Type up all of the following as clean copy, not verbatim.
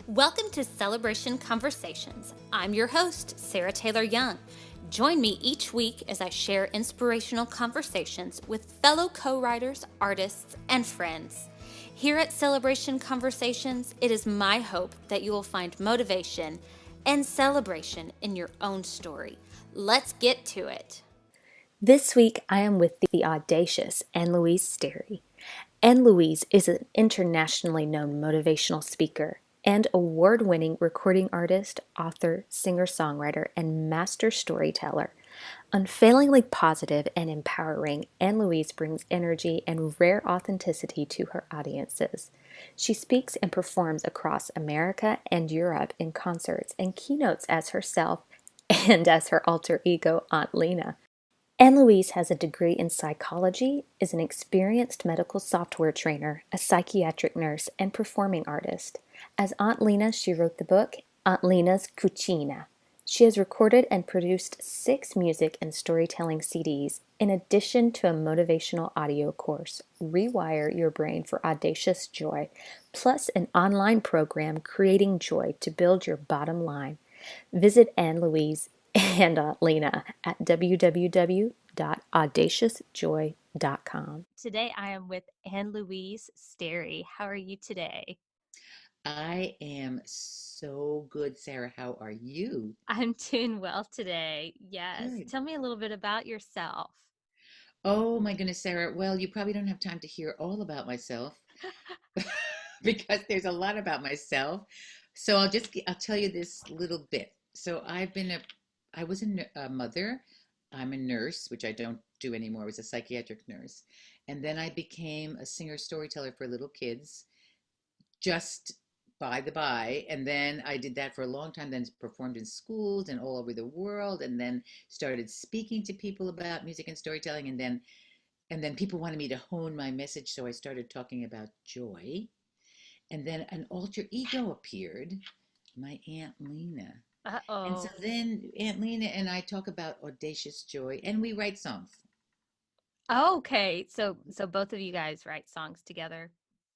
Welcome to Celebration Conversations. I'm your host, Sarah Taylor Young. Join me each week as I share inspirational conversations with fellow co-writers, artists, and friends. Here at Celebration Conversations, it is my hope that you will find motivation and celebration in your own story. Let's get to it. This week, I am with the audacious Anne-Louise Sterry. Anne-Louise is an internationally known motivational speaker and award-winning recording artist, author, singer-songwriter, and master storyteller. Unfailingly positive and empowering, Anne-Louise brings energy and rare authenticity to her audiences. She speaks and performs across America and Europe in concerts and keynotes as herself and as her alter ego, Aunt Lena. Anne-Louise has a degree in psychology, is an experienced medical software trainer, a psychiatric nurse, and performing artist. As Aunt Lena, she wrote the book, Aunt Lena's Cucina. She has recorded and produced 6 music and storytelling CDs, in addition to a motivational audio course, Rewire Your Brain for Audacious Joy, plus an online program, Creating Joy, to build your bottom line. Visit Anne-Louise and Aunt Lena at www.audaciousjoy.com. Today I am with Anne-Louise Sterry. How are you today? I am so good, Sarah. How are you? I'm doing well today. Yes. Good. Tell me a little bit about yourself. Oh my goodness, Sarah. Well, you probably don't have time to hear all about myself because there's a lot about myself. So I'll tell you this little bit. So I was a mother. I'm a nurse, which I don't do anymore. I was a psychiatric nurse. And then I became a singer storyteller for little kids, just by the by. And then I did that for a long time, then performed in schools and all over the world, and then started speaking to people about music and storytelling. And then people wanted me to hone my message, so I started talking about joy. And then an alter ego appeared, my Aunt Lena. And so Uh-oh. then Aunt Lena and I talk about audacious joy, and we write songs. Okay. So both of you guys write songs together.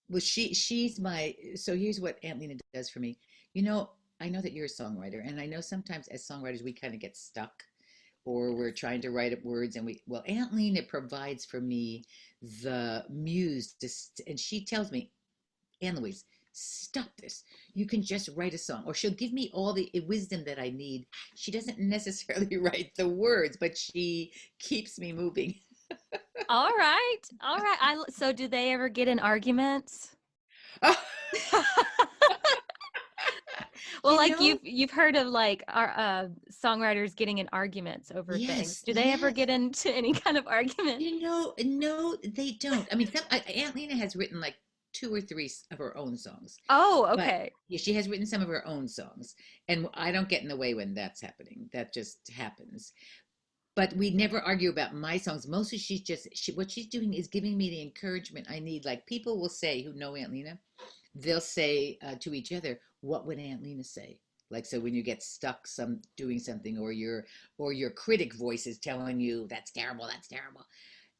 Well, she's my, so here's what Aunt Lena does for me. You know, I know that you're a songwriter, and I know sometimes as songwriters we kind of get stuck, or we're trying to write up words, and well, Aunt Lena provides for me the muse and she tells me, Anne Louise, stop this. You can just write a song. Or she'll give me all the wisdom that I need. She doesn't necessarily write the words, but she keeps me moving. All right. All right. So do they ever get in arguments? Well, You like know, you've heard of like our songwriters getting in arguments over things. yes, Do they ever yes. get into any kind of argument? No, they don't. I mean, Aunt Lena has written like 2 or 3 of her own songs, Oh, but okay. yeah, she has written some of her own songs, and I don't get in the way when that's happening. That just happens. But we never argue about my songs. Mostly, what she's doing is giving me the encouragement I need. Like people will say who know Aunt Lena, they'll say to each other, "What would Aunt Lena say?" Like so, when you get stuck doing something, or your critic voice is telling you that's terrible, that's terrible.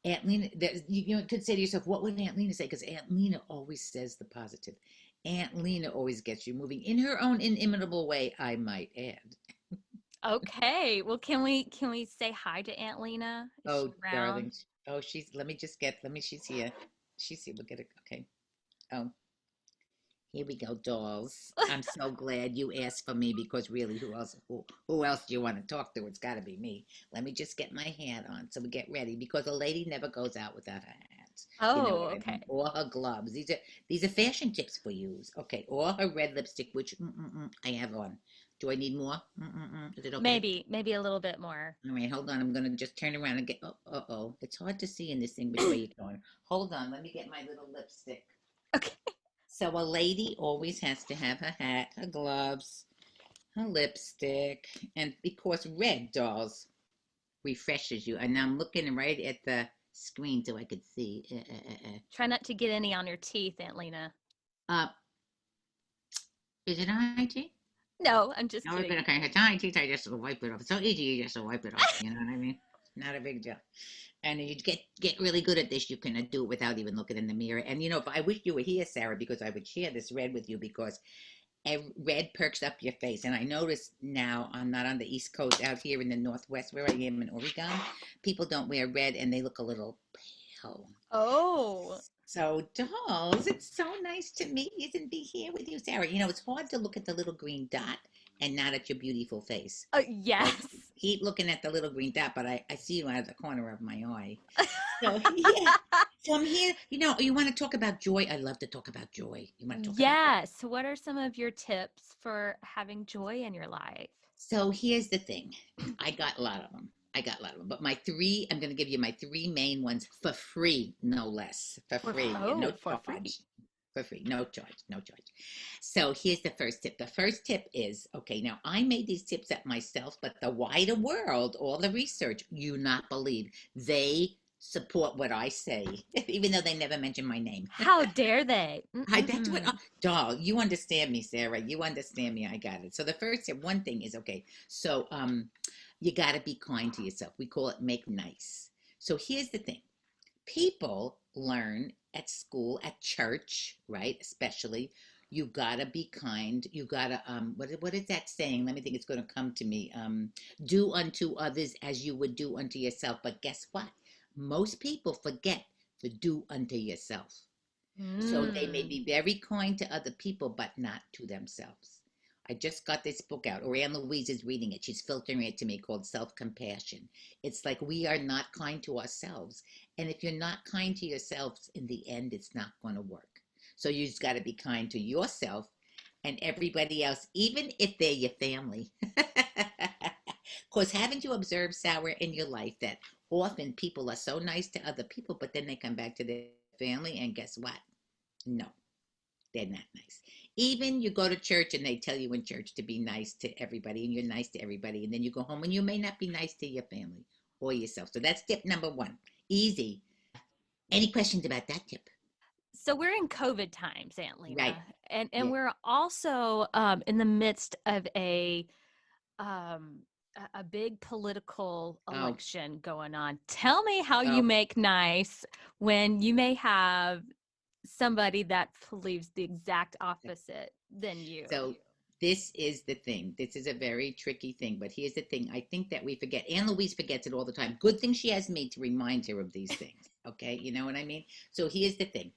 Aunt Lena, you could say to yourself, what would Aunt Lena say? Because Aunt Lena always says the positive. Aunt Lena always gets you moving in her own inimitable way, I might add. Okay. Well, can we say hi to Aunt Lena? Is she Oh, around? darling. Oh, she's here. She's here. We'll get it. Okay. Oh, here we go, dolls. I'm so glad you asked for me because really, who else do you want to talk to? It's got to be me. Let me just get my hat on so we get ready because a lady never goes out without her hat. You know Oh, what I okay. mean? Or her gloves. These are fashion tips for you. Okay. Or her red lipstick, which I have on. Do I need more? Is it okay? Maybe a little bit more. All right, hold on. I'm gonna just turn around and get. Oh, uh-oh. It's hard to see in this thing which way you're going. Hold on. Let me get my little lipstick. Okay. So a lady always has to have her hat, her gloves, her lipstick, and because red, dolls, refreshes you. And I'm looking right at the screen so I could see. Try not to get any on your teeth, Aunt Lena. Uh, is it IG? No, I'm just No, it's been kidding. okay. It's IG. I just wipe it off. It's so easy. You just wipe it off. You know what I mean? Not a big deal. And you get really good at this. You can do it without even looking in the mirror. And if I wish you were here, Sarah, because I would share this red with you because red perks up your face. And I notice now I'm not on the East Coast, out here in the Northwest where I am in Oregon, people don't wear red and they look a little pale. Oh, So, dolls, it's so nice to meet you and be here with you, Sarah. You know, it's hard to look at the little green dot and not at your beautiful face. Like, yes. keep looking at the little green dot, but I see you out of the corner of my eye. So, yeah. So I'm here. You know, you want to talk about joy? I love to talk about joy. You want to talk about that? Yes. What are some of your tips for having joy in your life? So here's the thing. I got a lot of them. I got a lot of them. But my three, I'm going to give you my three main ones for free, no less. For free. No For free. charge. For free. No charge. No charge. So here's the first tip. The first tip is, okay, now I made these tips up myself, but the wider world, all the research, you not believe, they support what I say, even though they never mention my name. How dare they? That's what, doll, you understand me, Sarah. You understand me. I got it. So the first tip, one thing is, okay, so you got to be kind to yourself. We call it make nice. So here's the thing. People learn at school, at church, right? Especially, you gotta be kind. You gotta what is that saying? Let me think. It's gonna come to me. Do unto others as you would do unto yourself. But guess what? Most people forget to do unto yourself. So they may be very kind to other people, but not to themselves. I just got this book out, or Anne-Louise is reading it. She's filtering it to me, called Self-Compassion. It's like we are not kind to ourselves. And if you're not kind to yourselves, in the end, it's not going to work. So you just got to be kind to yourself and everybody else, even if they're your family. Because haven't you observed, Sarah, in your life that often people are so nice to other people, but then they come back to their family and guess what? No, they're not nice. Even you go to church and they tell you in church to be nice to everybody and you're nice to everybody. And then you go home and you may not be nice to your family or yourself. So that's tip number one. Easy. Any questions about that tip? So we're in COVID times, Aunt Lena, Right. and Yeah. we're also in the midst of um, a big political election going on. Tell me how you make nice when you may have somebody that believes the exact opposite than you. So this is the thing. This is a very tricky thing, but here's the thing. I think that we forget. Anne-Louise forgets it all the time. Good thing she has me to remind her of these things. Okay, you know what I mean? So here's the thing.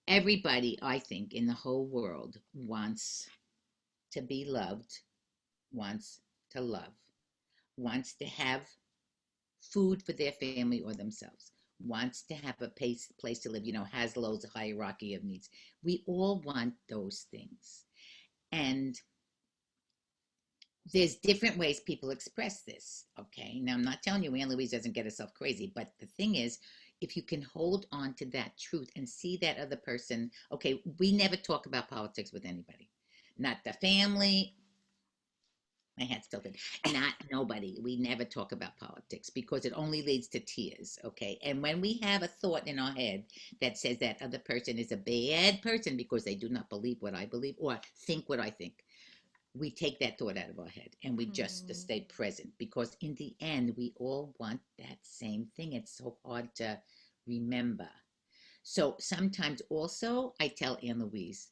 Everybody, I think, in the whole world wants to be loved, wants to love, wants to have food for their family or themselves, wants to have a place to live, you know, Maslow's hierarchy of needs. We all want those things. And there's different ways people express this, okay? Now, I'm not telling you Anne-Louise doesn't get herself crazy, but the thing is, if you can hold on to that truth and see that other person, okay, we never talk about politics with anybody. Not the family, my head's tilted. Not nobody. We never talk about politics because it only leads to tears, okay? And when we have a thought in our head that says that other person is a bad person because they do not believe what I believe or think what I think, we take that thought out of our head and we just stay present, because in the end, we all want that same thing. It's so hard to remember. So sometimes also I tell Anne-Louise,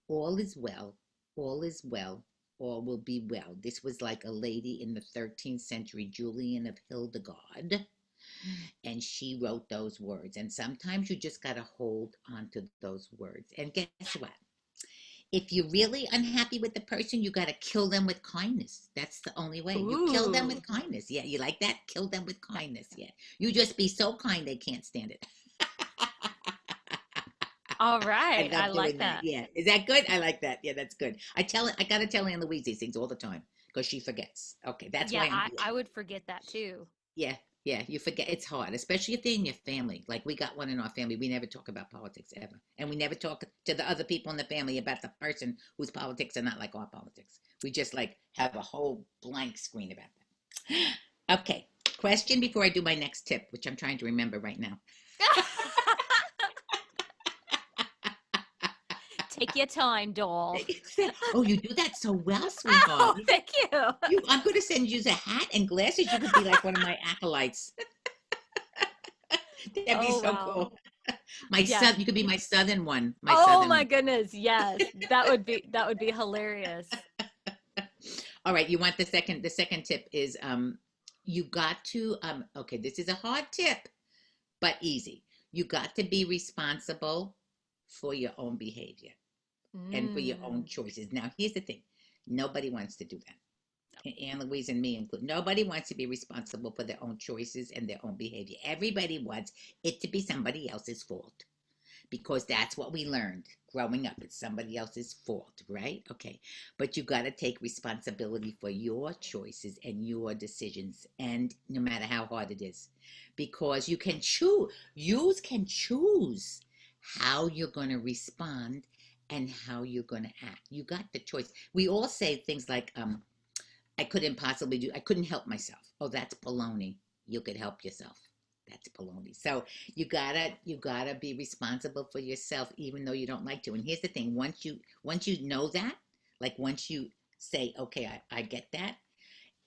all is well, all is well, all will be well. This was like a lady in the 13th century, Julian of Hildegard, and she wrote those words. And sometimes you just got to hold on to those words. And guess what? If you're really unhappy with the person, you got to kill them with kindness. That's the only way. You kill them with kindness. Yeah, you like that? Kill them with kindness. Yeah. You just be so kind they can't stand it. All right. I like that. Yeah. Is that good? I like that. Yeah, that's good. I got to tell Anne-Louise these things all the time because she forgets. Okay, that's why I would forget that too. Yeah. Yeah, you forget. It's hard, especially if they're in your family. Like we got one in our family. We never talk about politics ever. And we never talk to the other people in the family about the person whose politics are not like our politics. We just like have a whole blank screen about that. Okay, question before I do my next tip, which I'm trying to remember right now. Take your time, doll. Oh, you do that so well, sweetheart. Oh, thank you. I'm going to send you a hat and glasses. You could be like one of my acolytes. That'd be so cool. My Yeah. son, you could be my southern one. My Oh southern my one. goodness. Yes. That would be hilarious. All right, you want the second tip is you got to okay, this is a hard tip, but easy. You got to be responsible for your own behavior and for your own Mm. choices. Now, here's the thing. Nobody wants to do that. Anne-Louise and me included. Nobody wants to be responsible for their own choices and their own behavior. Everybody wants it to be somebody else's fault because that's what we learned growing up. It's somebody else's fault, right? Okay. But you got to take responsibility for your choices and your decisions, and no matter how hard it is, because you can choose, you can choose how you're going to respond and how you're going to act. You got the choice. We all say things like, I couldn't help myself. Oh, that's baloney. You could help yourself. That's baloney. So you gotta be responsible for yourself, even though you don't like to. And here's the thing: once you know that, like once you say, okay, I get that.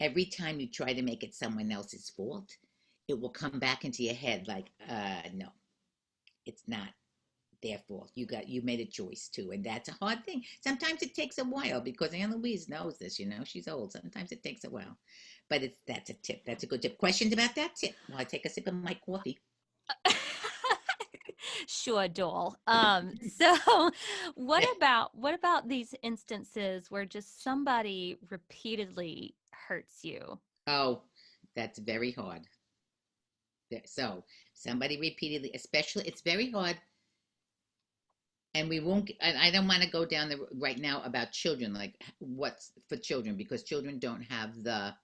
Every time you try to make it someone else's fault, it will come back into your head like, no, it's not their fault. You made a choice too, and that's a hard thing. Sometimes it takes a while because Anne-Louise knows this. She's old. Sometimes it takes a while, but that's a tip. That's a good tip. Questions about that tip? While I take a sip of my coffee. Sure, doll. So what about these instances where just somebody repeatedly hurts you? Oh, that's very hard. So somebody repeatedly, especially, it's very hard, and we won't. And I don't want to go down the right now about children, like what's for children, because children don't have the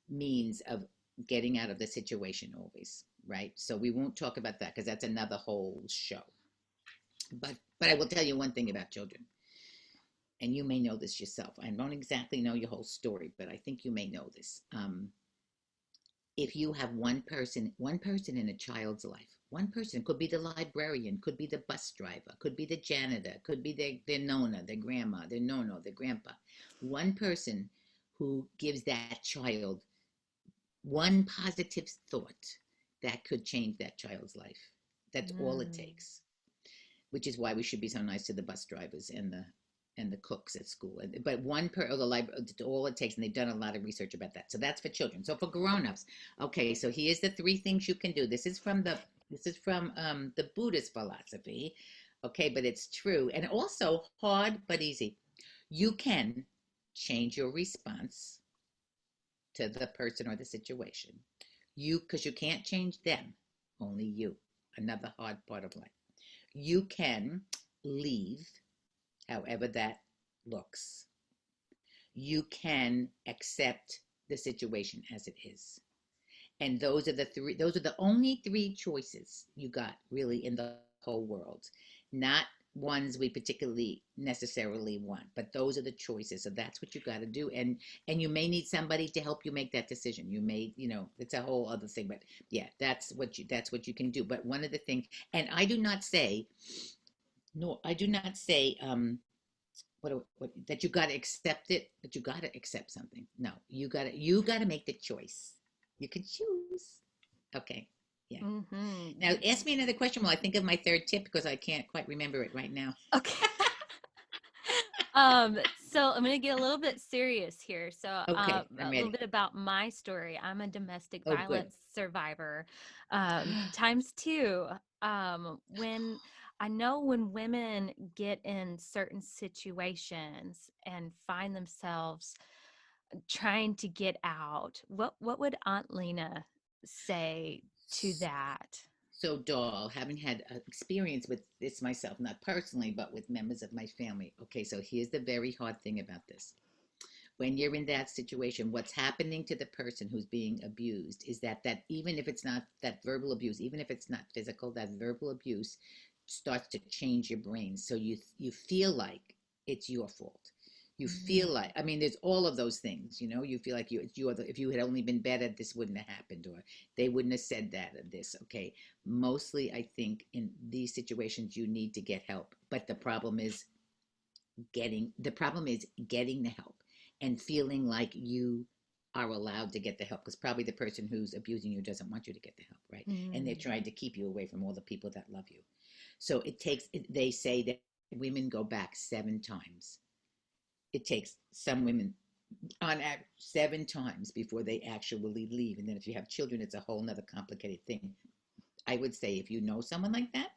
means of getting out of the situation always, right? So we won't talk about that because that's another whole show. But I will tell you one thing about children, and you may know this yourself. I don't exactly know your whole story, but I think you may know this. If you have one person in a child's life, one person could be the librarian, could be the bus driver, could be the janitor, could be their nona, their grandma, their nono, their grandpa. One person who gives that child one positive thought that could change that child's life. That's all it Mm. takes. Which is why we should be so nice to the bus drivers and the cooks at school. But one per or the library, all it takes, and they've done a lot of research about that. So that's for children. So for grown-ups, okay. So here's the three things you can do. This is from the Buddhist philosophy, okay. But it's true, and also hard but easy. You can change your response to the person or the situation. Because you can't change them, only you. Another hard part of life. You can leave, however that looks. You can accept the situation as it is. And those are the only three choices you got really in the whole world. Not ones we particularly necessarily want, but those are the choices. So that's what you got to do. And you may need somebody to help you make that decision. You may, it's a whole other thing, but yeah, that's what you can do. But one of the things, and I do not say, no, I do not say what that you got to accept it, that you got to accept something. No, you got to make the choice. You can choose. Okay. Yeah. Mm-hmm. Now ask me another question while I think of my third tip because I can't quite remember it right now. Okay. So I'm gonna get a little bit serious here. So, Okay, I'm a little ready. bit about my story. I'm a domestic Oh, good. violence survivor, times two. When I know when women get in certain situations and find themselves trying to get out, what would Aunt Lena say to that? So, doll, having had experience with this myself, not personally, but with members of my family. Okay, so here's the very hard thing about this. When you're in that situation, what's happening to the person who's being abused is that even if it's not that verbal abuse, even if it's not physical, that verbal abuse starts to change your brain. So you feel like it's your fault. You feel Mm. like, I mean, there's all of those things. You feel like if you had only been better, this wouldn't have happened, or they wouldn't have said that or this. Okay, mostly I think in these situations you need to get help, but the problem is getting the help and feeling like you are allowed to get the help, because probably the person who's abusing you doesn't want you to get the help, right? And they're Mm. trying to keep you away from all the people that love you. So it takes, they say that women go back 7 times. It takes some women on average 7 times before they actually leave. And then if you have children, it's a whole nother complicated thing. I would say if you know someone like that,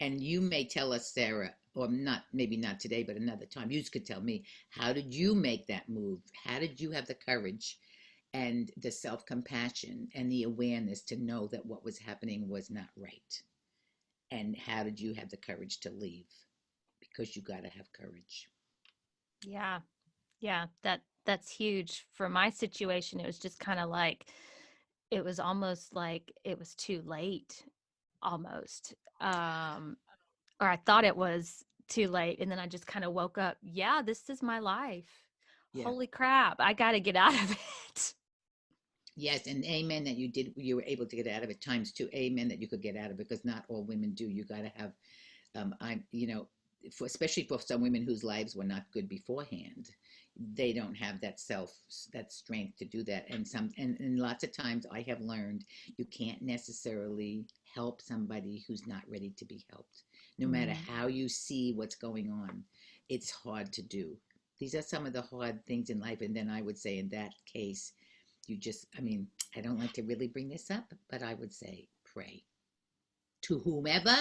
and you may tell us, Sarah, or not, maybe not today, but another time, you could tell me, how did you make that move? How did you have the courage and the self-compassion and the awareness to know that what was happening was not right? And how did you have the courage to leave? Because you got to have courage. Yeah. Yeah, that's huge. For my situation, it was just kind of like it was almost like it was too late almost. Or I thought it was too late and then I just kind of woke up, yeah, this is my life. Yeah. Holy crap, I got to get out of it. Yes, and amen that you were able to get out of it. Times two, amen that you could get out of it, because not all women do. You got to have, especially for some women whose lives were not good beforehand, they don't have that strength to do that. And lots of times I have learned you can't necessarily help somebody who's not ready to be helped. No matter how you see what's going on, it's hard to do. These are some of the hard things in life. And then I would say in that case, I don't like to really bring this up, but I would say pray to whomever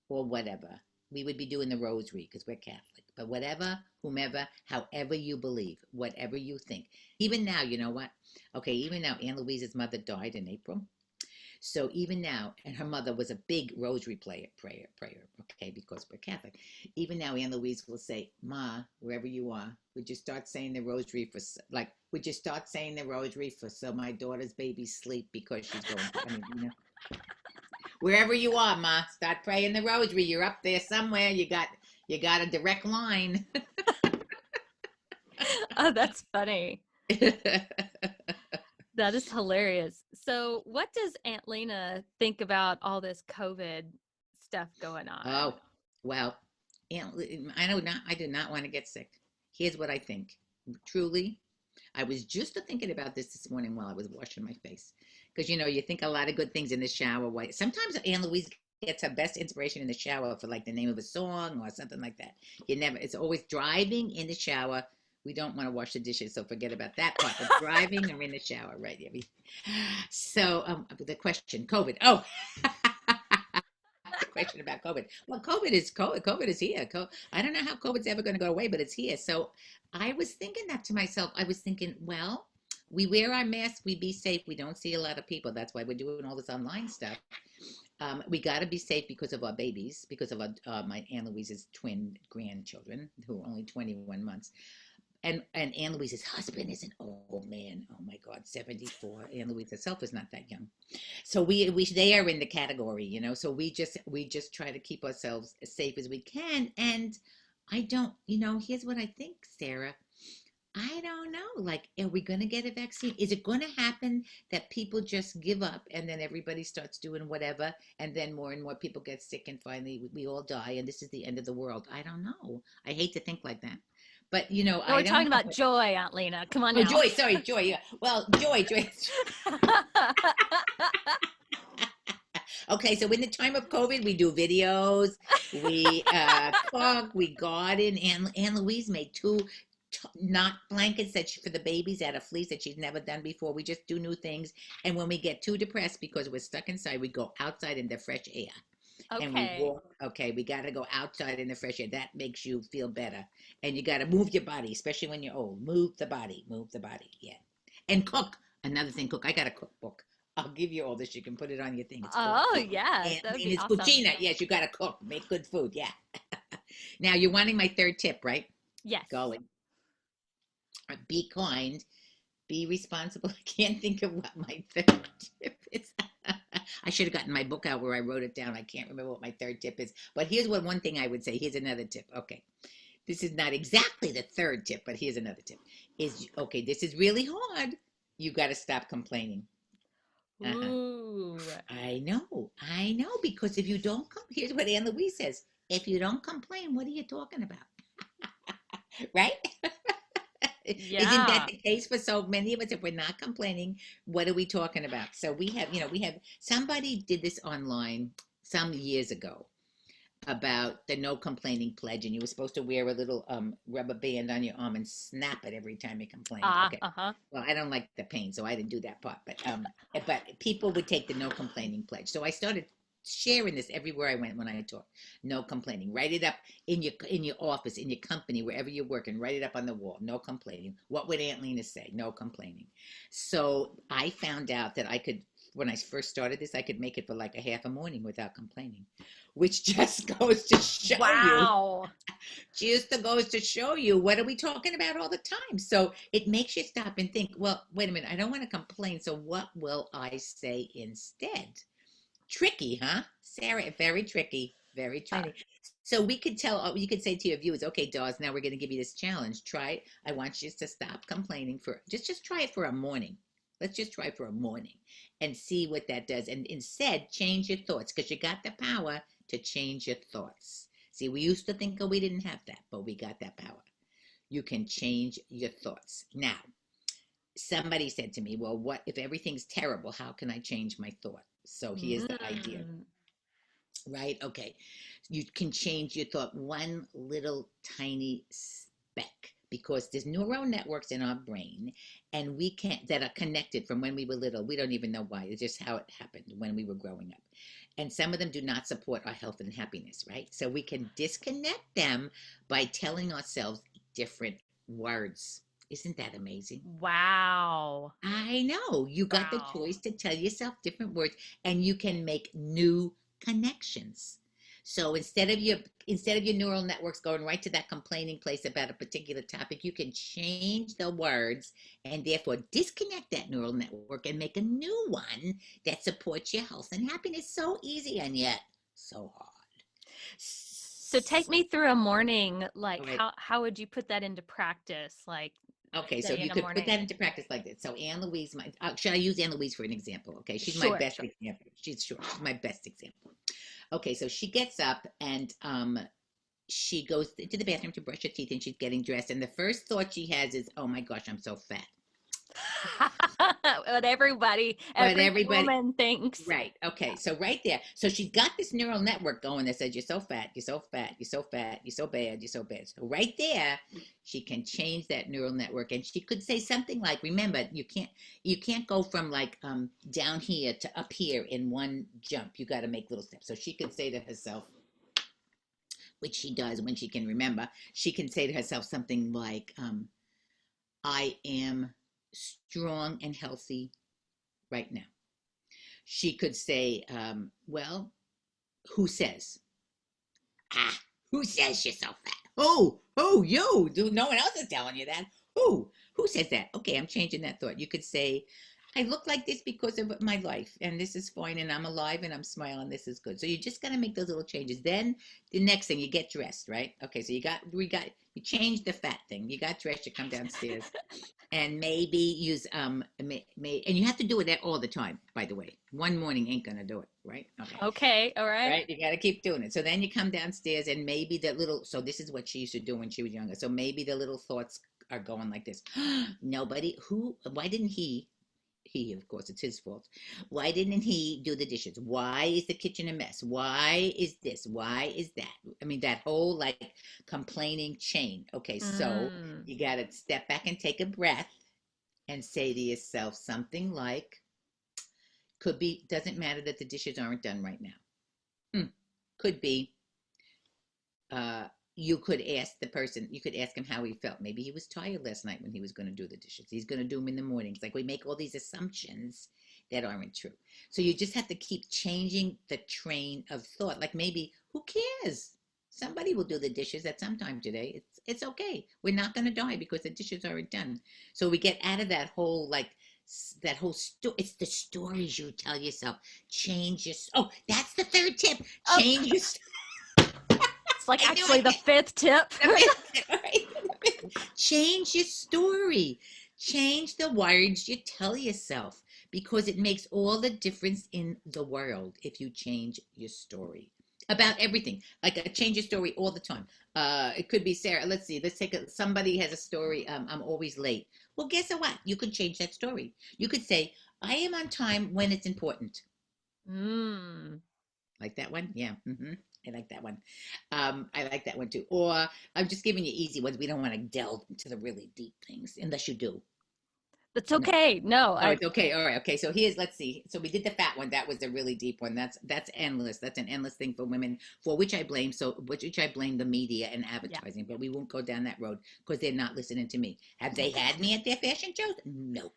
or whatever. We would be doing the rosary because we're Catholic, but whatever, whomever, however you believe, whatever you think. Even now, you know what? Okay, even now, Anne-Louise's mother died in April. So even now, and her mother was a big rosary prayer, okay, because we're Catholic. Even now, Anne-Louise will say, Ma, wherever you are, would you start saying the rosary for so my daughter's baby sleep, because she's going, wherever you are, Ma, start praying the rosary. You're up there somewhere. You got a direct line. Oh, that's funny. That is hilarious. So, what does Aunt Lena think about all this COVID stuff going on? Oh, well, I do not want to get sick. Here's what I think. Truly, I was just thinking about this morning while I was washing my face. Because, you think a lot of good things in the shower. Sometimes Anne-Louise gets her best inspiration in the shower for like the name of a song or something like that. It's always driving in the shower. We don't want to wash the dishes, so forget about that part. But driving or in the shower, right? So the question, COVID. Oh, the question about COVID. Well, COVID is here. I don't know how COVID's ever going to go away, but it's here. So I was thinking that to myself. I was thinking, well, we wear our masks, we be safe. We don't see a lot of people. That's why we're doing all this online stuff. We got to be safe because of our babies, because of my Aunt Louise's twin grandchildren who are only 21 months. And Anne Louise's husband is an old man. Oh my God, 74. Anne Louise herself is not that young. So they are in the category, So we just try to keep ourselves as safe as we can. And I don't, here's what I think, Sarah. I don't know. Like, are we going to get a vaccine? Is it going to happen that people just give up and then everybody starts doing whatever, and then more and more people get sick and finally we all die and this is the end of the world? I don't know. I hate to think like that. But, no, we're talking about joy, Aunt Lena. Come on now. Oh, joy. Sorry, joy. Yeah. Well, joy. Okay, so in the time of COVID, we do videos, we cook, we garden. Anne Louise made 2 knot blankets for the babies out of fleece that she's never done before. We just do new things. And when we get too depressed because we're stuck inside, we go outside in the fresh air. Okay. And we walk. Okay, we got to go outside in the fresh air. That makes you feel better. And you got to move your body, especially when you're old. Move the body. Yeah. And cook. Another thing, cook. I got a cookbook. I'll give you all this. You can put it on your thing. It's yeah. And it's awesome. Cucina. Yes, you got to cook. Make good food. Yeah. Now, you're wanting my third tip, right? Yes. Going. Be kind. Be responsible. I can't think of what my third tip is. I should have gotten my book out where I wrote it down. I can't remember what my third tip is. But here's one thing I would say. Here's another tip. Okay. This is not exactly the third tip, but here's another tip. Okay, this is really hard. You got to stop complaining. Ooh. I know. Because if you don't here's what Anne Louise says. If you don't complain, what are you talking about? Right? Yeah. Isn't that the case for so many of us? If we're not complaining, what are we talking about? So we have somebody did this online some years ago. about the no complaining pledge, and you were supposed to wear a little rubber band on your arm and snap it every time you complained. Okay. Uh-huh. Well, I don't like the pain, so I didn't do that part. But people would take the no complaining pledge. So I started sharing this everywhere I went when I taught. No complaining. Write it up in your office, in your company, wherever you're working. Write it up on the wall. No complaining. What would Aunt Lena say? No complaining. So I found out that I could, when I first started this, I could make it for like a half a morning without complaining, which just goes to show Wow. goes to show you what are we talking about all the time. So it makes you stop and think, well, wait a minute, I don't want to complain. So what will I say instead? Tricky, huh? Sarah, very tricky, very tricky. So we could you could say to your viewers, okay, Dawes, now we're going to give you this challenge. Try it. I want you to stop complaining for just try it for a morning. Let's just try for a morning and see what that does. And instead, change your thoughts, because you got the power to change your thoughts. See, we used to think, oh, we didn't have that, but we got that power. You can change your thoughts. Now, somebody said to me, well, what if everything's terrible? How can I change my thought? So here's the idea, right? Okay. You can change your thought one little tiny speck, because there's neural networks in our brain, and we can't, that are connected from when we were little. We don't even know why. It's just how it happened when we were growing up. And some of them do not support our health and happiness, right? So we can disconnect them by telling ourselves different words. Isn't that amazing? Wow. I know. You got the choice to tell yourself different words, and you can make new connections. So instead of your neural networks going right to that complaining place about a particular topic, you can change the words and therefore disconnect that neural network and make a new one that supports your health and happiness. So easy, and yet so hard. So take me through a morning, like Right. how would you put that into practice? Like, okay, so you could put that into practice like this. So Anne-Louise, should I use Anne-Louise for an example? Okay, she's my best example. She's my best example. Okay, so she gets up and she goes to the bathroom to brush her teeth, and she's getting dressed. And the first thought she has is, oh my gosh, I'm so fat. What every woman thinks. Right. Okay. So right there. So she's got this neural network going that says, you're so fat, you're so fat, you're so fat, you're so bad, you're so bad. So right there, she can change that neural network. And she could say something like, remember, you can't go from like down here to up here in one jump. You got to make little steps. So she could say to herself, which she does when she can remember, she can say to herself something like, I am strong and healthy right now. She could say, well, who says? Who says you're so fat? Oh, you. No one else is telling you that. Who says that? Okay, I'm changing that thought. You could say, I look like this because of my life, and this is fine, and I'm alive, and I'm smiling. This is good. So you just got to make those little changes. Then the next thing, you get dressed, right? Okay, so you changed the fat thing. You got dressed. You come downstairs, and maybe use and you have to do it all the time. By the way, one morning ain't gonna do it, right? Okay, all right. Right, you got to keep doing it. So then you come downstairs, and maybe so this is what she used to do when she was younger. So maybe the little thoughts are going like this: why didn't he, of course, it's his fault. Why didn't he do the dishes? Why is the kitchen a mess? Why is this? Why is that? I mean, that whole like complaining chain. Okay, so you got to step back and take a breath and say to yourself something like, doesn't matter that the dishes aren't done right now. Could be, you could ask him how he felt. Maybe he was tired last night when he was going to do the dishes. He's going to do them in the mornings. Like, we make all these assumptions that aren't true. So you just have to keep changing the train of thought. Like, maybe, who cares? Somebody will do the dishes at some time today. It's okay. We're not going to die because the dishes aren't done. So we get out of that whole, like, it's the stories you tell yourself. That's the third tip. Change your like actually the fifth tip. Change your story. Change the words you tell yourself, because it makes all the difference in the world if you change your story about everything. Like, change your story all the time. It could be, Sarah, let's see. Somebody has a story, I'm always late. Well, guess what? You could change that story. You could say, I am on time when it's important. Like that one? Yeah. I like that one. I like that one too. Or I'm just giving you easy ones. We don't want to delve into the really deep things unless you do. That's No. okay. No, Oh, it's okay. All right. Okay. So let's see. So we did the fat one. That was a really deep one. That's endless. That's an endless thing for women, for which I blame. Which I blame the media and yeah. advertising. But we won't go down that road because they're not listening to me. Have they had me at their fashion shows? No.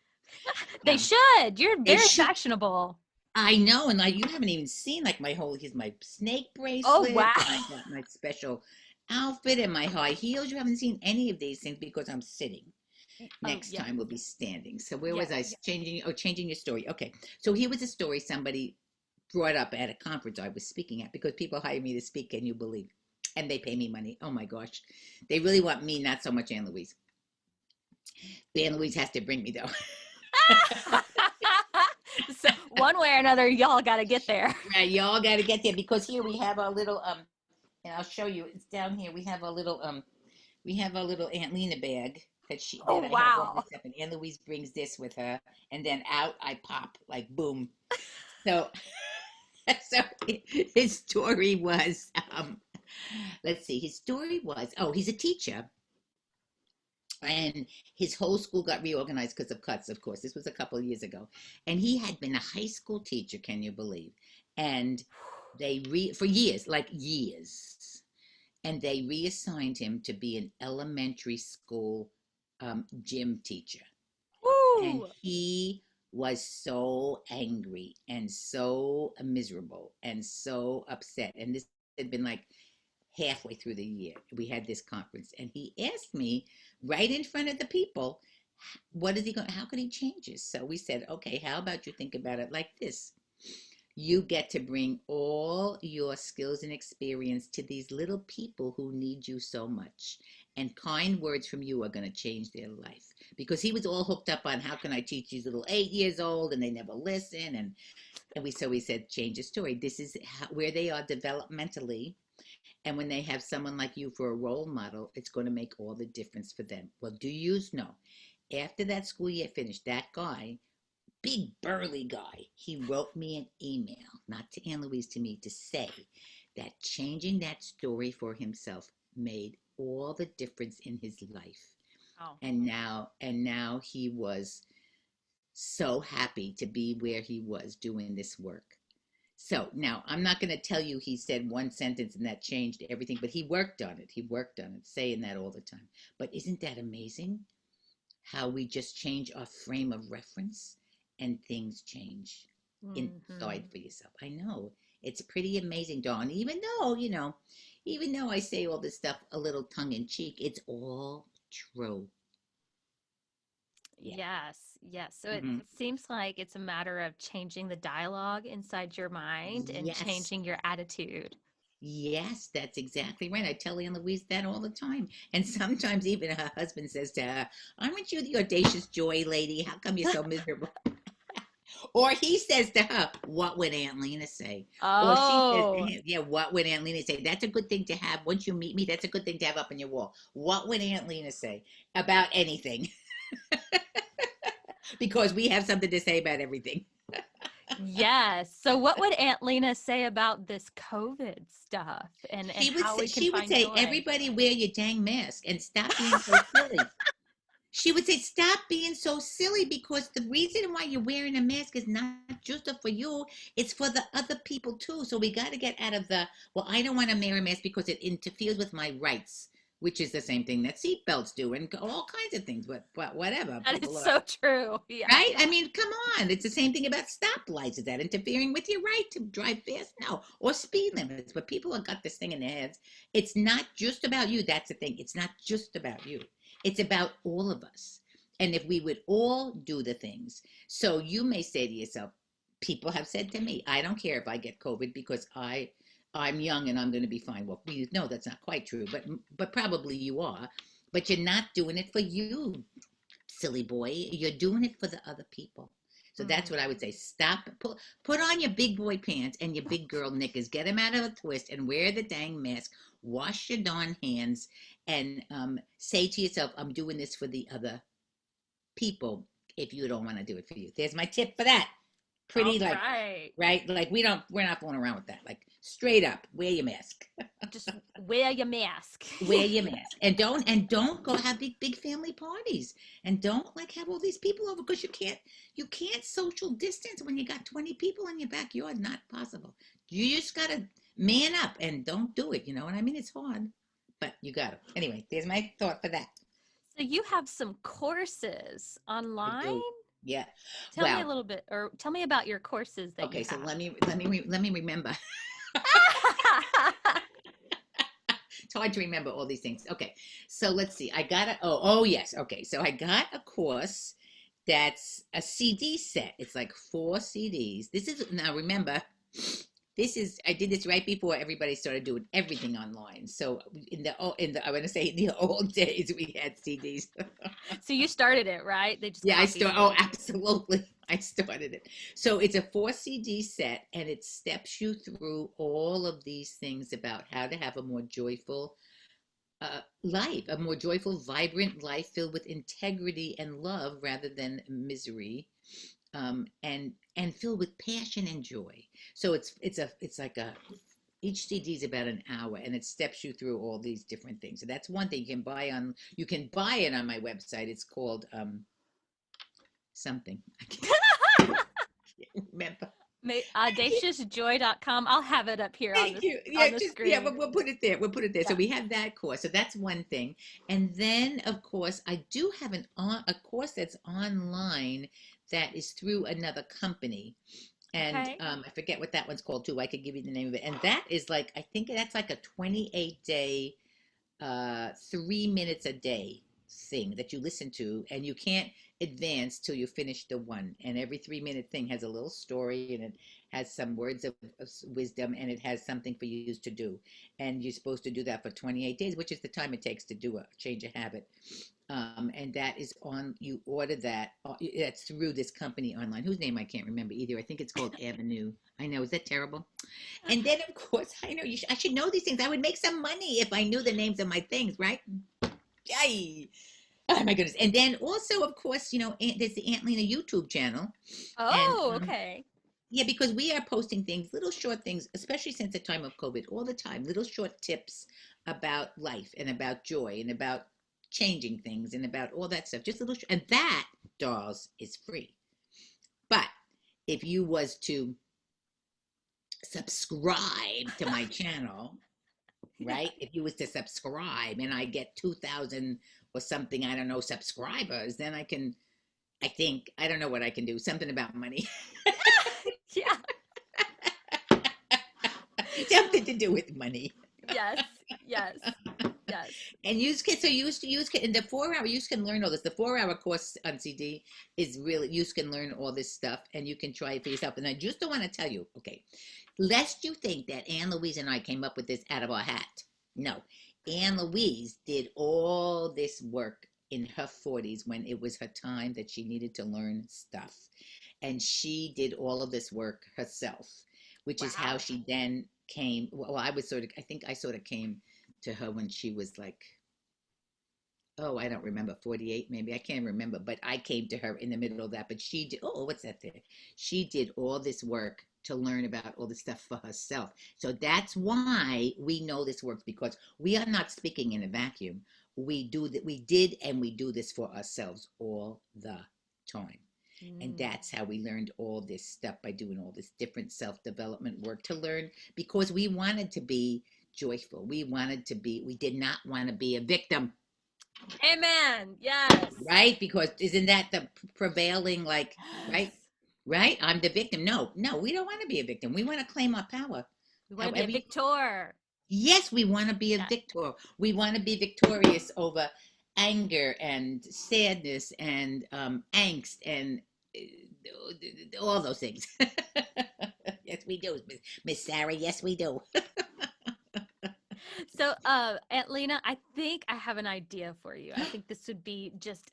They should. You're They very should. fashionable. I know, and like you haven't even seen like here's my snake Oh, bracelet, wow. and I got my special outfit and my high heels. You haven't seen any of these things because I'm sitting. Oh, Next yeah. time we'll be standing. So where Yeah. was I? Changing your story. Okay. So here was a story somebody brought up at a conference I was speaking at, because people hire me to speak, can you believe? And they pay me money. Oh my gosh. They really want me, not so much Anne-Louise. Anne-Louise has to bring me though. So one way or another, y'all got to get there. Right, y'all got to get there, because here we have our little and I'll show you. It's down here. We have a little Aunt Lena bag Oh, that I have all wow. this stuff, and Anne Louise brings this with her, and then out I pop, like boom. So so his story was let's see. His story was, oh, he's a teacher, and his whole school got reorganized because of cuts, of course. This was a couple of years ago, and he had been a high school teacher, can you believe? And for years, like years, and they reassigned him to be an elementary school gym teacher. And Woo. he was so angry and so miserable and so upset. And this had been like halfway through the year. We had this conference, and he asked me right in front of the people, what is he going, how can he change this? So we said, okay, how about you think about it like this? You get to bring all your skills and experience to these little people who need you so much. And kind words from you are going to change their life. Because he was all hooked up on, how can I teach these little 8 years old and they never listen. And we said, change the story. This is where they are developmentally. And when they have someone like you for a role model, it's going to make all the difference for them. Well, do you know, after that school year finished, that guy, big burly guy, he wrote me an email, not to Anne-Louise, to me, to say that changing that story for himself made all the difference in his life. Oh. And now he was so happy to be where he was doing this work. So now I'm not going to tell you he said one sentence and that changed everything, but he worked on it. He worked on it, saying that all the time. But isn't that amazing? How we just change our frame of reference and things change inside for yourself. I know. It's pretty amazing, Dawn. Even though I say all this stuff a little tongue in cheek, it's all true. Yeah. Yes. So it seems like it's a matter of changing the dialogue inside your mind and Yes. changing your attitude. Yes, that's exactly right. I tell Anne-Louise that all the time. And sometimes even her husband says to her, aren't you the Audacious Joy lady? How come you're so miserable? Or he says to her, what would Aunt Lena say? Or she says to him, yeah, what would Aunt Lena say? That's a good thing to have. Once you meet me, that's a good thing to have up on your wall. What would Aunt Lena say about anything? Because we have something to say about everything. Yes. So what would Aunt Lena say about this COVID stuff and how we can find say, joy? everybody wear your dang mask and stop being so silly. She would say, stop being so silly, because the reason why you're wearing a mask is not just for you, it's for the other people too. So we got to get out of well, I don't want to wear a mask because it interferes with my rights, which is the same thing that seatbelts do and all kinds of things, but whatever. That is so true. Yeah. Right? I mean, come on. It's the same thing about stoplights. Is that interfering with your right to drive fast? No. Or speed limits. But people have got this thing in their heads. It's not just about you. That's the thing. It's not just about you. It's about all of us. And if we would all do the things. So you may say to yourself, people have said to me, I don't care if I get COVID because I'm young and I'm going to be fine. Well, no, that's not quite true, but probably you are. But you're not doing it for you, silly boy. You're doing it for the other people. So that's what I would say. Stop. Put on your big boy pants and your big girl knickers. Get them out of a twist and wear the dang mask. Wash your darn hands and say to yourself, I'm doing this for the other people if you don't want to do it for you. There's my tip for that. pretty, All like, right. right? Like we're not going around with that. Like straight up, wear your mask. Just wear your mask. Wear your mask. And don't go have big family parties. And don't like have all these people over because you can't social distance when you got 20 people in your backyard. Not possible. You just gotta man up and don't do it. You know what I mean? It's hard. But you got it. Anyway, there's my thought for that. So you have some courses I online? do. Yeah. Tell me a Well, little bit, or tell me about your courses that okay, you so have. let me remember. It's hard to remember all these things. Okay, so let's see. I got a oh yes. Okay, so I got a course that's a CD set. It's like 4 CDs. This is now remember. This is I did this right before everybody started doing everything online. So in the I want to say in the old days we had CDs. So you started it, right? They just Yeah, copied oh, you. absolutely. I started it. So it's a 4 CD set and it steps you through all of these things about how to have a more joyful life, a more joyful, vibrant life filled with integrity and love rather than misery, and filled with passion and joy. So it's like a each CD is about an hour and it steps you through all these different things. So that's one thing you can buy it on my website. It's called something. I can't remember. Audaciousjoy.com. I'll have it up here Thank you. Yeah, on the just screen. we'll put it there. We'll put it there. So Yeah. we have that course. So that's one thing. And then of course I do have a course that's online that is through another company. And Okay. I forget what that one's called too. I could give you the name of it. And that is like I think that's like a 28-day 3 minutes a day thing that you listen to, and you can't advance till you finish the one. And every 3 minute thing has a little story, and it has some words of wisdom, and it has something for you to do. And you're supposed to do that for 28 days, which is the time it takes to do a change of habit. And that is on. You order that. That's through this company online, whose name I can't remember either. I think it's called Avenue. I know, is that terrible? And then, of course, I know I should know these things. I would make some money if I knew the names of my things, right? Yay! Oh my goodness! And then also, of course, there's the Aunt Lena YouTube channel, and Oh, okay. yeah, because we are posting things, little short things, especially since the time of COVID, all the time, little short tips about life and about joy and about changing things and about all that stuff. Just little, and that, dolls, is free. But if you was to subscribe to my channel, right? If you was to subscribe and I get 2,000 or something, I don't know, subscribers, then I think, I don't know what I can do, something about money. Yeah. Something to do with money. Yes. Yes. Yes. And use in the 4 hour, you can learn all this. The 4 hour course on CD is really, you can learn all this stuff and you can try it for yourself. And I just don't want to tell you, okay, lest you think that Anne-Louise and I came up with this out of our hat. No, Anne-Louise did all this work in her 40s when it was her time that she needed to learn stuff. And she did all of this work herself, which is how Wow. she then came. Well, I think I sort of came to her when she was like, oh, I don't remember, 48 maybe. I can't remember, but I came to her in the middle of that. But she did, oh, what's that there? She did all this work to learn about all this stuff for herself. So that's why we know this works, because we are not speaking in a vacuum. We did and we do this for ourselves all the time. And that's how we learned all this stuff, by doing all this different self-development work to learn, because we wanted to be joyful. We did not want to be a victim. Amen. Yes. Right? Because isn't that the prevailing, like, right? Yes. Right? I'm the victim. No, we don't want to be a victim. We want to claim our power. We want to be a victor. Yes, we want to be a victor. We want to be victorious over anger and sadness and angst and all those things. Yes, we do, Miss Sarah. Yes, we do. So, Aunt Lena, I think I have an idea for you. I think this would be just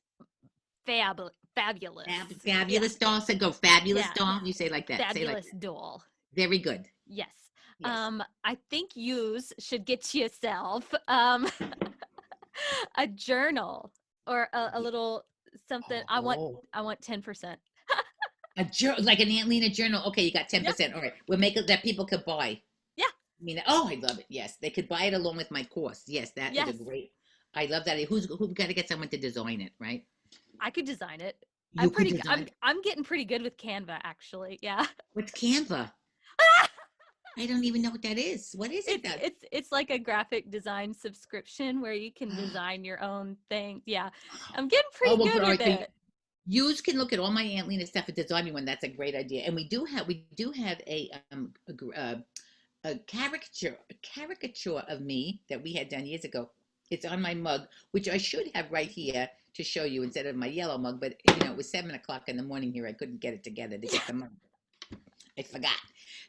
fabulous. Fabulous doll. So go fabulous Yeah. doll. You say it like that. Fabulous Say like that. doll. Very good. Yes. Yes. I think you should get yourself a journal or a little something. Oh. I want 10%. like an Aunt Lena journal. Okay, you got 10%. All right, we'll make it that people could buy. Yeah. I mean, oh, I love it. Yes, they could buy it along with my course. Yes, that is a Yes. great. I love that. Who's got to get someone to design it, right? I could design it. You could design it. I'm getting pretty good with Canva, actually. Yeah. What's Canva? I don't even know what that is. What is it? It's like a graphic design subscription where you can design your own thing. Yeah. I'm getting pretty good with it. You can look at all my Aunt Lena stuff and design me one. That's a great idea. And we do have a caricature of me that we had done years ago. It's on my mug, which I should have right here to show you instead of my yellow mug. But it was 7:00 in the morning here. I couldn't get it together to get the mug. I forgot.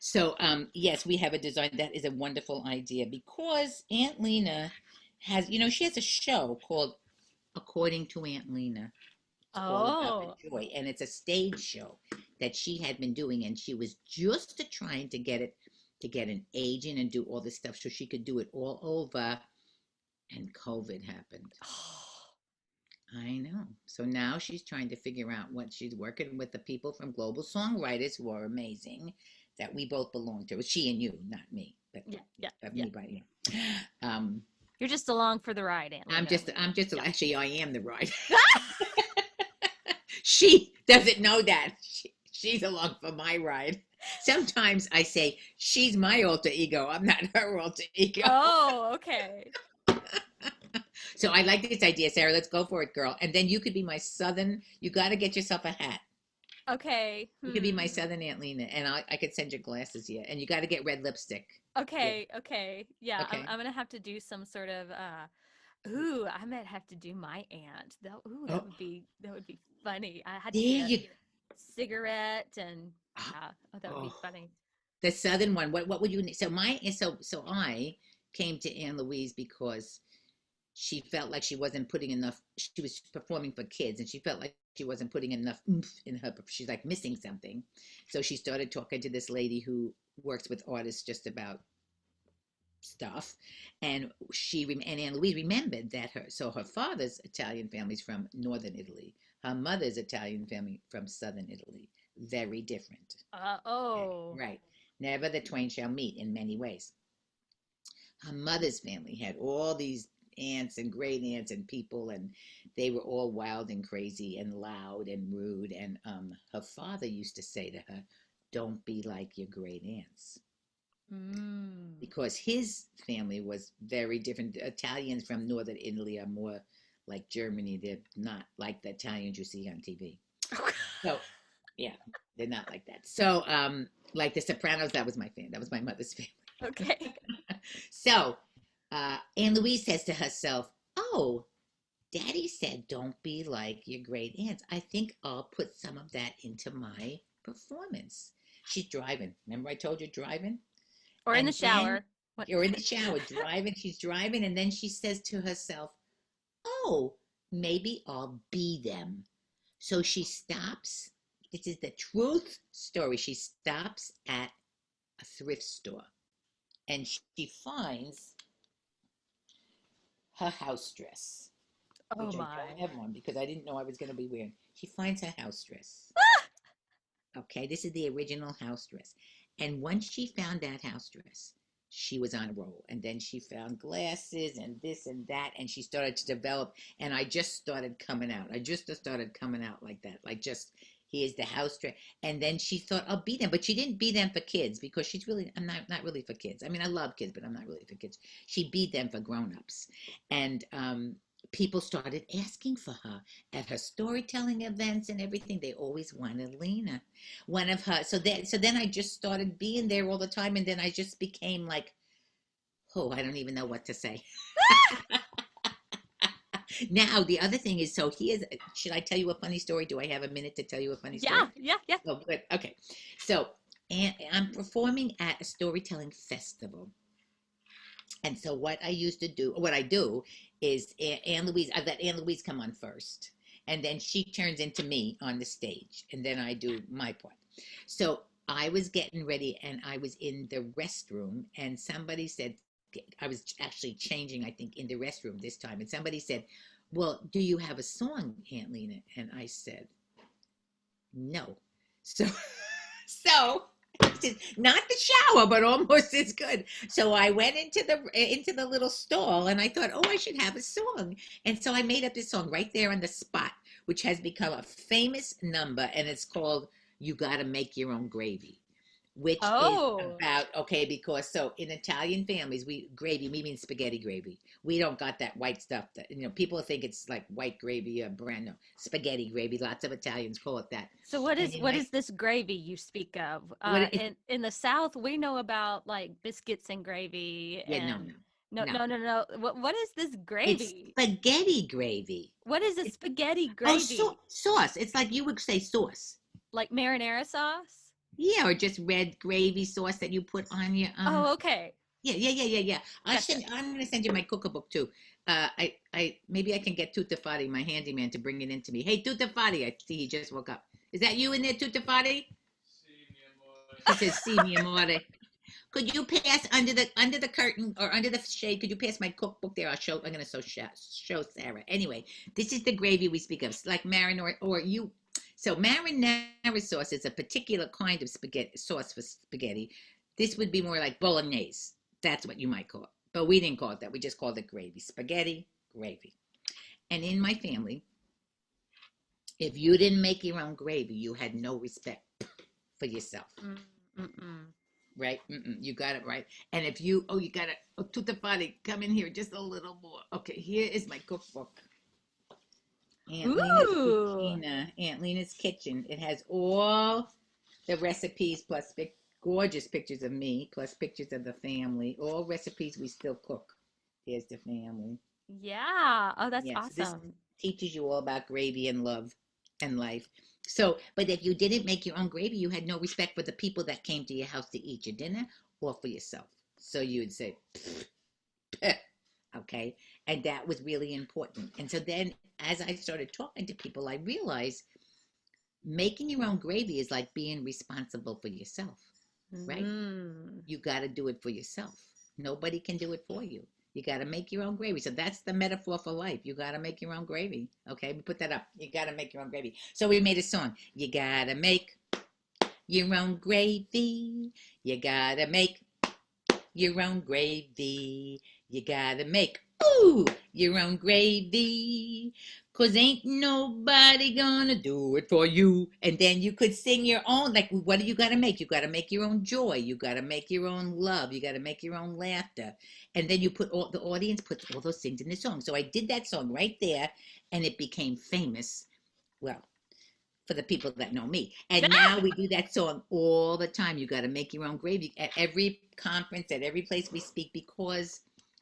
So yes, we have a design. That is a wonderful idea because Aunt Lena has, she has a show called According to Aunt Lena. Oh. Joy, and it's a stage show that she had been doing, and she was just trying to get an agent and do all this stuff so she could do it all over, and COVID happened. I know. So now she's trying to figure out what she's working with the people from Global Songwriters who are amazing that we both belong to. She and you, not me, but anybody. You're just along for the ride, Aunt Lena. I'm just actually I am the ride. She doesn't know that. She's along for my ride. Sometimes I say, she's my alter ego. I'm not her alter ego. Oh, okay. So I like this idea, Sarah. Let's go for it, girl. And then you could be my Southern. You got to get yourself a hat. Okay. You could be my Southern Aunt Lena, and I could send your glasses here. And you got to get red lipstick. Okay. Yeah. Okay. Yeah. Okay. I'm gonna have to do some sort of. I might have to do my aunt. That would be funny. I had to get a cigarette and that would be funny. The Southern one. What would you need? So I came to Anne-Louise because she felt like she wasn't putting enough. She was performing for kids, and she felt like she wasn't putting enough oomph in her. She's like missing something. So she started talking to this lady who works with artists just about stuff, and Anne-Louise remembered that her father's Italian family's from northern Italy, her mother's Italian family from southern Italy, very different. Right, never the twain shall meet in many ways. Her mother's family had all these aunts and great aunts and people, and they were all wild and crazy and loud and rude, and her father used to say to her, don't be like your great aunts. Because his family was very different. The Italians from northern Italy are more like Germany. They're not like the Italians you see on TV. So, yeah, they're not like that. So, like the Sopranos, that was my family. That was my mother's family. Okay. So, Anne-Louise says to herself, oh, Daddy said don't be like your great aunts. I think I'll put some of that into my performance. She's driving. Remember I told you driving? Or in the shower. You're in the shower, driving. She's driving, and then she says to herself, oh, maybe I'll be them. So she stops. This is the truth story. She stops at a thrift store, and she finds her house dress. Oh, which my. I don't have one because I didn't know I was going to be wearing. She finds her house dress. Okay, this is the original house dress. And once she found that house dress, she was on a roll. And then she found glasses and this and that, and she started to develop. And I just started coming out. I just started coming out like that. Like just, here's the house dress. And then she thought, I'll be them. But she didn't be them for kids because I'm not really for kids. I mean, I love kids, but I'm not really for kids. She be them for grown-ups. And people started asking for her at her storytelling events and everything. They always wanted Lena, one of her. So then I just started being there all the time, and then I just became like, oh, I don't even know what to say. Now the other thing is, should I tell you a funny story? Do I have a minute to tell you a funny story? Yeah. Oh, good. Okay. So I'm performing at a storytelling festival. And so what I do is Anne-Louise, I let Anne-Louise come on first. And then she turns into me on the stage. And then I do my part. So I was getting ready, and I was in the restroom, and somebody said, I was actually changing, I think, in the restroom this time. And somebody said, well, do you have a song, Aunt Lena? And I said, no. So, so not the shower, but almost as good. So I went into the little stall, and I thought, oh, I should have a song. And so I made up this song right there on the spot, which has become a famous number, and it's called "You Gotta Make Your Own Gravy." Which is Oh, about okay because so in Italian families we mean spaghetti gravy. We don't got that white stuff that people think it's like white gravy or brand no spaghetti gravy. Lots of Italians call it that. so And in what my is this gravy you speak of? what it, In the South, we know about like biscuits and gravy yeah, no, and no, no, no. What is this it's gravy? spaghetti gravy. What is a It's spaghetti oh gravy? sauce. It's like you would say sauce. Like marinara sauce? Yeah, or just red gravy sauce that you put on your Oh, okay. Yeah. Gotcha. I'm gonna send you my cookbook too. I maybe I can get Tutafati, my handyman, to bring it into me. Hey, Tutafati, I see he just woke up. Is that you in there, Tutafati? He says, "See me, amore." Could you pass under the curtain or under the shade? Could you pass my cookbook there? I'll show. I'm gonna show Sarah. Anyway, this is the gravy we speak of. It's like marinara or you. So marinara sauce is a particular kind of spaghetti sauce for spaghetti. This would be more like bolognese. That's what you might call it. But we didn't call it that. We just called it gravy. Spaghetti, gravy. And in my family, if you didn't make your own gravy, you had no respect for yourself. Mm-mm. Right? You got it right. And if you, oh, you got it. Oh, Tutafati, come in here just a little more. Okay, here is my cookbook. Aunt Lena's Ooh. Cucina, Aunt Lena's Kitchen. It has all the recipes plus gorgeous pictures of me, plus pictures of the family. All recipes we still cook. Here's the family. Yeah. Oh, that's Yeah, so this awesome. teaches you all about gravy and love and life. So, but if you didn't make your own gravy, you had no respect for the people that came to your house to eat your dinner or for yourself. So you would say, okay? And that was really important. And so then as I started talking to people, I realized making your own gravy is like being responsible for yourself, right? Mm. You got to do it for yourself. Nobody can do it for you. You got to make your own gravy. So that's the metaphor for life. You got to make your own gravy. Okay, we put that up. You got to make your own gravy. So we made a song. You got to make your own gravy. You got to make your own gravy. You got to make, ooh, your own gravy. 'Cause ain't nobody gonna do it for you. And then you could sing your own, like, what do you gotta make? You gotta make your own joy. You gotta make your own love. You gotta make your own laughter. And then you put the audience puts all those things in the song. So I did that song right there, and it became famous. Well, for the people that know me. And now we do that song all the time. You gotta make your own gravy at every conference, at every place we speak, because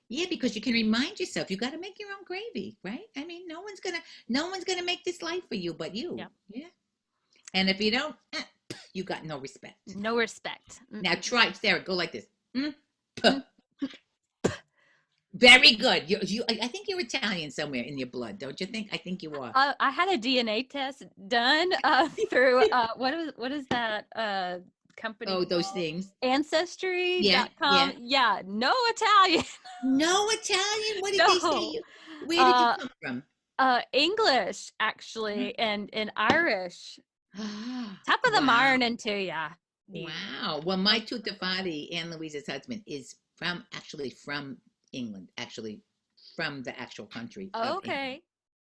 you can remind yourself you got to make your own gravy, right? I mean, no one's gonna make this life for you but you. Yep. Yeah. And if you don't, you got no respect. No respect. Now try, Sarah, go like this. Mm, Mm. Very good. I think you're Italian somewhere in your blood, don't you think? I think you are. I had a DNA test done through what is that company Oh, those called? things. Yeah, Ancestry.com. yeah. Yeah, no Italian. No Italian. What did they say? No. Where did you Uh come from? English actually and Irish. Top of the Wow. morning to ya. Wow. Well, my Tutafati, Anne-Louise's husband, is from England, actually from the actual country of England. Okay.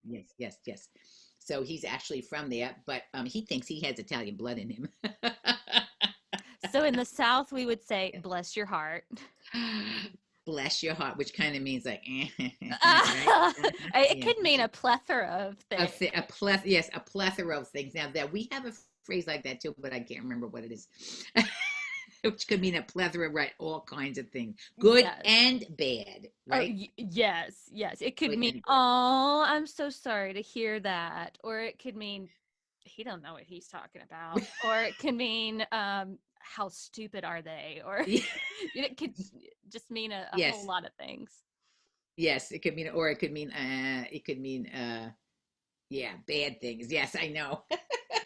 Yes. So he's actually from there, but he thinks he has Italian blood in him. So in the South we would say bless your heart. Bless your heart, which kind of means like, right? It Yeah. could mean a plethora of things. Yes, a plethora of things. Now that we have a phrase like that too, but I can't remember what it is. Which could mean a plethora, right? All kinds of things, good Yes. and bad, Oh, right? yes. It could Good mean, and bad. oh, I'm so sorry to hear that. Or it could mean, he don't know what he's talking about. Or it can mean, how stupid are they? Or Yeah. it could just mean a whole Yes, lot of things. yes, it could mean, or yeah, bad things. Yes, I know.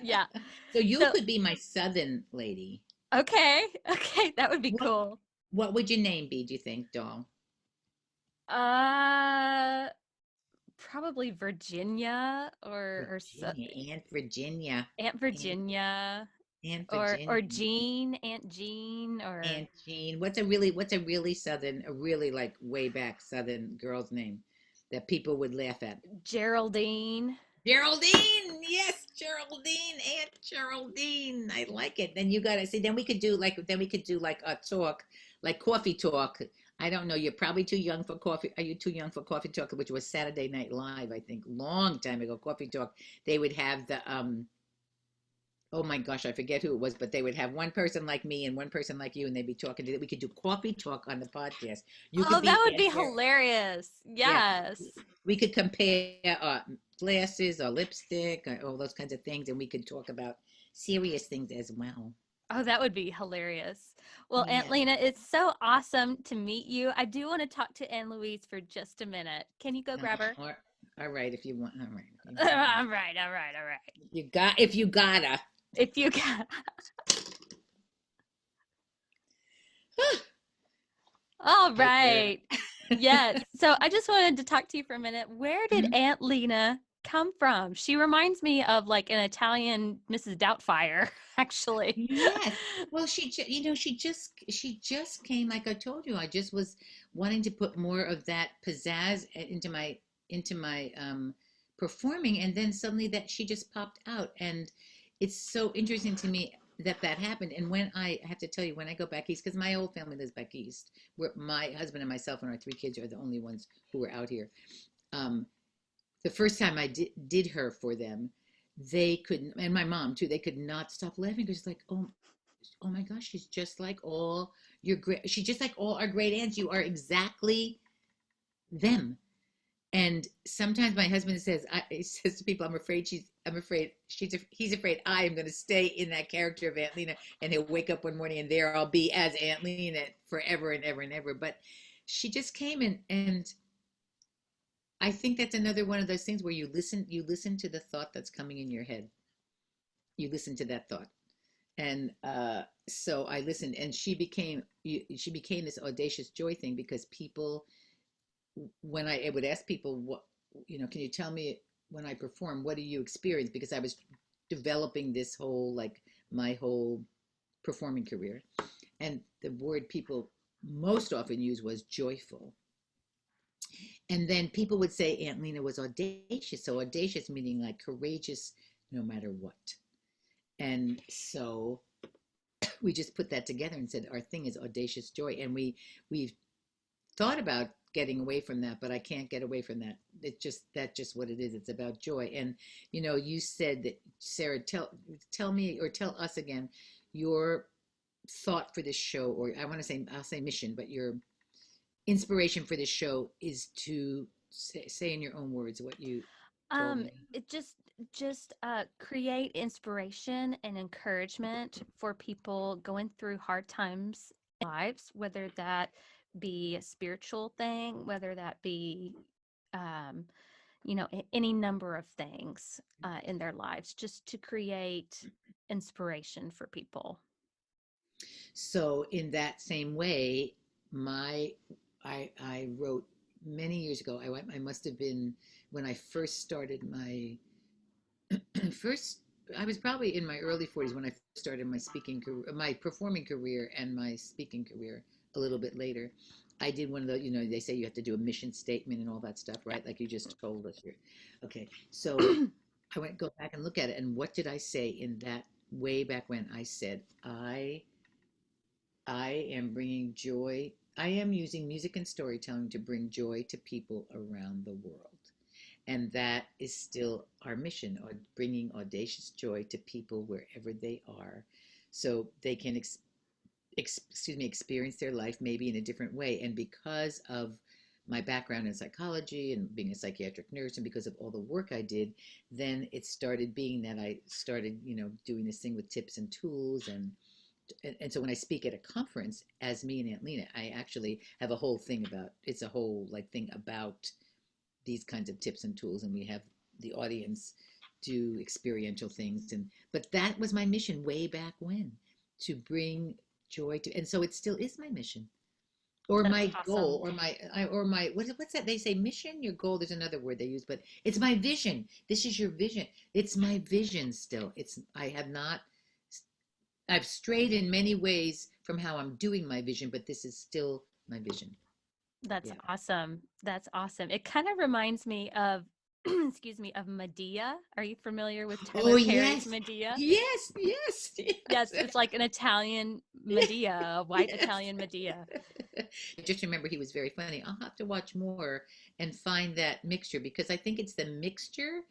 Yeah. So you So, could be my southern lady. okay. Okay. That would be What cool. what would your name be, do you think, doll? Uh, Probably Virginia or Virginia, Aunt Virginia. Aunt Aunt, Virginia. Aunt or Virginia, Jean, Aunt Jean, or Aunt Jean. What's a really southern, a really like way back southern girl's name that people would laugh at? Geraldine. Geraldine, yes, Geraldine, Aunt Geraldine. I like it. Then you gotta see. Then we could do like a talk, like coffee talk. I don't know. You're probably too young for coffee. Are you too young for coffee talk? Which was Saturday Night Live, I think, long time ago. Coffee talk. They would have the oh my gosh, I forget who it was, but they would have one person like me and one person like you, and they'd be talking to. We could do coffee talk on the podcast. You Oh, could that be would be Aunt hilarious. yeah, Yes. we could compare glasses or lipstick or all those kinds of things, and we could talk about serious things as well. Oh, that would be hilarious. Well, Aunt Yeah. Lena, it's so awesome to meet you. I do want to talk to Anne-Louise for just a minute. Can you go grab her? All right, if you want. All right. All right, all right, all right. If you gotta. If you can. All Okay. right. Yes. So I just wanted to talk to you for a minute. Where did Mhm. Aunt Lena come from? She reminds me of like an Italian Mrs. Doubtfire, actually. Yes. Well, she just came. Like I told you, I just was wanting to put more of that pizzazz into my performing, and then suddenly that she just popped out, and it's so interesting to me that that happened. And when I have to tell you, when I go back east, because my whole family lives back east, where my husband and myself and our three kids are the only ones who are out here. Um, the first time I did her for them, they couldn't, and my mom too, they could not stop laughing because like, oh my gosh, she's just like all your great, she's just like all our great aunts. You are exactly them. And sometimes my husband says, he says to people, he's afraid I am going to stay in that character of Aunt Lena, and he'll wake up one morning and there I'll be as Aunt Lena forever and ever and ever. But she just came in, and I think that's another one of those things where you listen to the thought that's coming in your head. You listen to that thought. And so I listened, and she became this audacious joy thing because people, when I would ask people, what, can you tell me when I perform, what do you experience? Because I was developing this whole, like, my whole performing career. And the word people most often use was joyful. And then people would say Aunt Lena was audacious. So audacious meaning like courageous no matter what. And so we just put that together and said our thing is audacious joy. And we've thought about getting away from that, but I can't get away from that. That's just what it is. It's about joy. And you said that, Sarah, tell me, or tell us again, your thought for this show, or I'll say mission, but your inspiration for this show is to say in your own words what you told me. It just create inspiration and encouragement for people going through hard times in lives, whether that be a spiritual thing, whether that be um, any number of things in their lives, just to create inspiration for people. So in that same way, my I wrote many years ago. I must have been when I first started my first. I was probably in my early 40s when I started my speaking career, my performing career, and my speaking career a little bit later. I did one of the, they say you have to do a mission statement and all that stuff, Yeah. right? Like you just told us here. Okay, so I went go back and look at it, and what did I say in that way back when? I said I am bringing joy. I am using music and storytelling to bring joy to people around the world. And that is still our mission, or bringing audacious joy to people wherever they are, so they can experience their life maybe in a different way. And because of my background in psychology and being a psychiatric nurse, and because of all the work I did, then it started being that I started, doing this thing with tips and tools. And so when I speak at a conference as me and Aunt Lena, I actually have a whole thing about, it's a whole like thing about these kinds of tips and tools, and we have the audience do experiential things. But that was my mission way back when, to bring joy to, and so it still is my mission, or That's my awesome. goal, or my what's that they say, mission, your goal, there's another word they use, but it's my vision. This is your vision. It's my vision still. I have not I've strayed in many ways from how I'm doing my vision, but this is still my vision. That's Yeah. awesome. That's awesome. It kind of reminds me of, excuse me, of Medea. Are you familiar with Oh Tyler Perry's yes, Medea? yes, yes, Yes, yes. it's like an Italian Medea, a white Yes. Italian Medea. Just remember he was very funny. I'll have to watch more and find that mixture because I think it's the mixture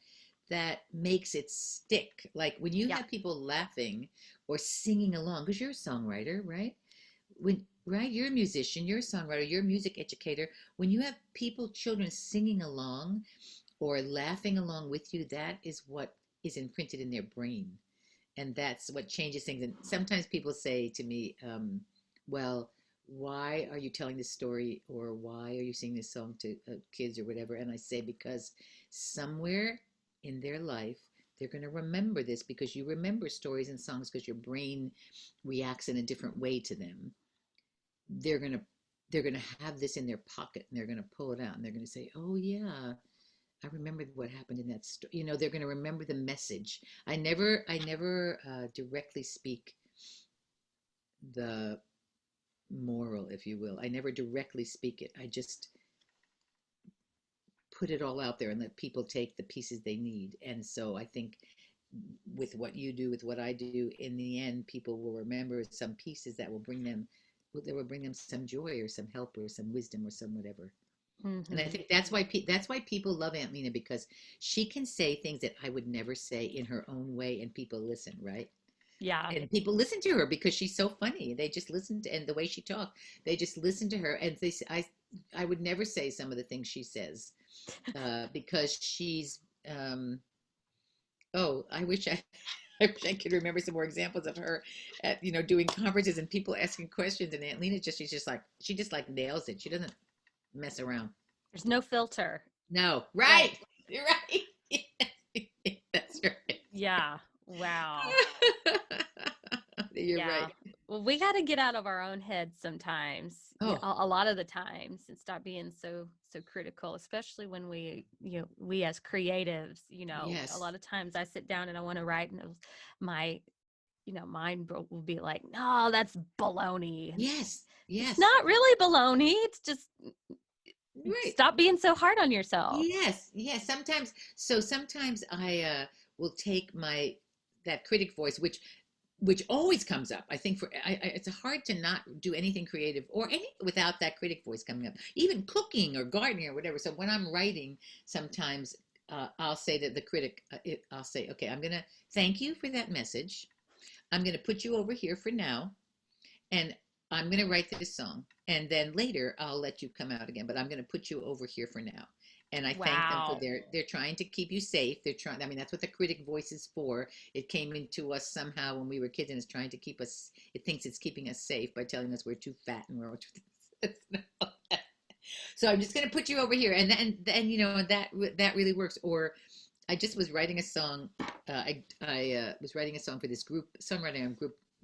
that makes it stick. Like when you Yeah. have people laughing or singing along, because you're a songwriter, right? Right, you're a musician, you're a songwriter, you're a music educator. When you have people, children singing along or laughing along with you, that is what is imprinted in their brain, and that's what changes things. And sometimes people say to me, well, why are you telling this story, or why are you singing this song to kids or whatever? And I say, because somewhere in their life they're going to remember this, because you remember stories and songs because your brain reacts in a different way to them. They're going to have this in their pocket, and they're going to pull it out, and they're going to say, oh yeah, I remember what happened in that story. They're going to remember the message. I never directly speak the moral, if you will. I never directly speak it. I just put it all out there and let people take the pieces they need. And so I think with what you do, with what I do, in the end, people will remember some pieces that will bring them some joy or some help or some wisdom or some whatever. And I Hmm. think that's why people love Aunt Lena, because she can say things that I would never say in her own way, and people listen, right? Yeah. And people listen to her because she's so funny. They just listen to, and the way she talks, they just listen to her, and I would never say some of the things she says because she's. Oh, I wish I. I wish I could remember some more examples of her at doing conferences and people asking questions, and Aunt Lena she just like nails it. She doesn't mess around. There's no filter. No, Right. right. You're right. That's right. Yeah. Wow. You're Yeah. right. Well, we got to get out of our own heads sometimes. Yeah, Oh, a lot of the times, and stop being so critical, especially when we as creatives, a yes. lot of times I sit down and I want to write, and my mind will be like, no, that's baloney. And Yes. it's Yes. not really baloney. It's just Right. stop being so hard on yourself. Yes. Yes. Sometimes I will take my that critic voice, which always comes up. I think it's hard to not do anything creative or any without that critic voice coming up, even cooking or gardening or whatever. So when I'm writing, sometimes I'll say to the critic, I'll say, okay, I'm going to thank you for that message. I'm going to put you over here for now, and I'm going to write this song. And then later I'll let you come out again, but I'm going to put you over here for now. And I thank them for Wow. they're trying to keep you safe. They're trying, I mean, that's what the critic voice is for. It came into us somehow when we were kids, and it's trying to keep us, it thinks it's keeping us safe by telling us we're too fat and we're all too. So I'm just going to put you over here. And that really works. Or I just was writing a song. I was writing a song for this songwriting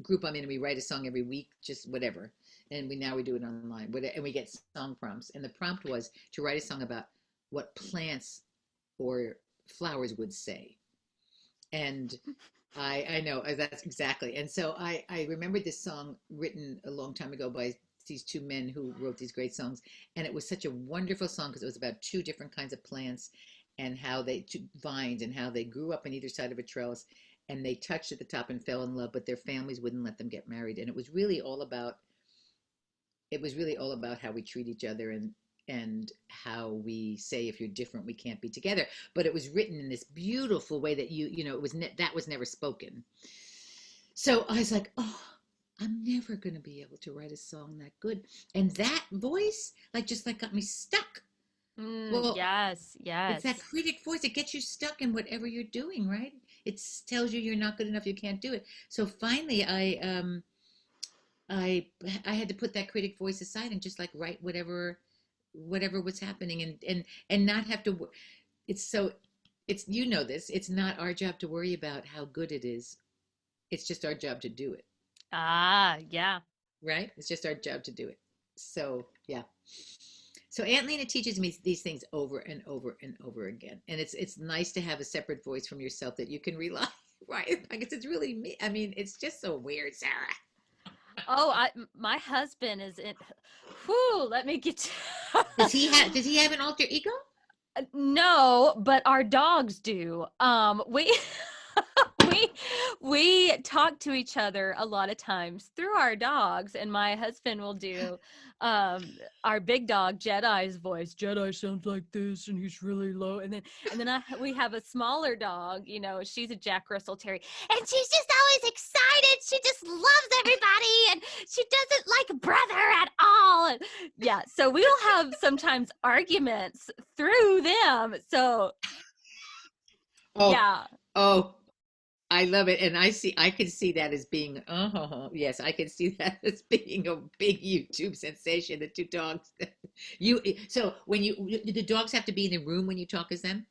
group I'm in, and we write a song every week, just whatever. And we do it online, and we get song prompts. And the prompt was to write a song about what plants or flowers would say. And I know that's exactly. And so I remembered this song written a long time ago by these two men who wrote these great songs, and it was such a wonderful song because it was about two different kinds of plants and how they two vines and how they grew up on either side of a trellis, and they touched at the top and fell in love, but their families wouldn't let them get married. And it was really all about how we treat each other, and how we say if you're different we can't be together. But it was written in this beautiful way that that was never spoken. So I was like, oh, I'm never going to be able to write a song that good. And that voice just got me stuck. Well, Yes, it's that yes. critic voice. It gets you stuck in whatever you're doing, right? It tells you you're not good enough, you can't do it. So finally I had to put that critic voice aside and just like write whatever was happening, and not have to. It's so it's this. It's not our job to worry about how good it is. It's just our job to do it, Ah, yeah. right? It's just our job to do it. So yeah. So Aunt Lena teaches me these things over and over and over again, and it's nice to have a separate voice from yourself that you can rely. Right. I guess it's really me. I mean, it's just so weird, Sarah. Oh, my husband is in. Whew, let me get. Does he have an alter ego? No, but our dogs do. We we we talk to each other a lot of times through our dogs, and my husband will do our big dog Jedi's voice. Jedi sounds like this, and he's really low. And then we have a smaller dog. You know, she's a Jack Russell Terrier, and she's just always excited. She just loves everybody, and she doesn't like brother at all. And yeah, so we'll have sometimes arguments through them. So Oh, yeah. oh, I love it. And I can see that as being, yes, I can see that as being a big YouTube sensation, the two dogs. So do the dogs have to be in the room when you talk as them?